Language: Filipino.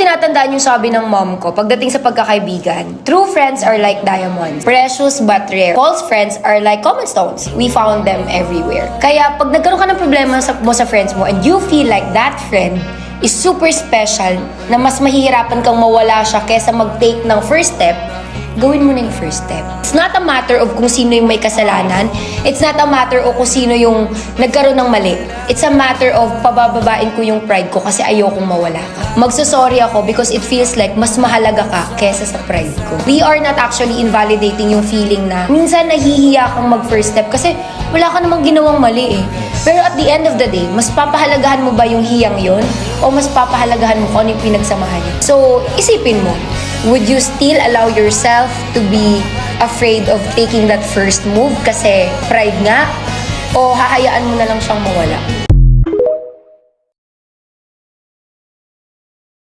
tinatandaan yung sabi ng mom ko pagdating sa pagkakaibigan. True friends are like diamonds. Precious but rare. False friends are like common stones. We found them everywhere. Kaya pag nagkaroon ka ng problema mo sa friends mo and you feel like that friend is super special na mas mahihirapan kang mawala siya kesa mag-take ng first step, gawin mo na yung first step. It's not a matter of kung sino yung may kasalanan. It's not a matter of kung sino yung nagkaroon ng mali. It's a matter of pabababain ko yung pride ko kasi ayokong mawala ka. Magsasorry ako because it feels like mas mahalaga ka kesa sa pride ko. We are not actually invalidating yung feeling na minsan nahihiya kang mag-first step kasi wala ka namang ginawang mali eh. Pero at the end of the day, mas papahalagahan mo ba yung hiyang yon o mas papahalagahan mo kung ano yung pinagsamahan niya? So, isipin mo, would you still allow yourself to be afraid of taking that first move kasi pride nga? O hahayaan mo na lang siyang mawala?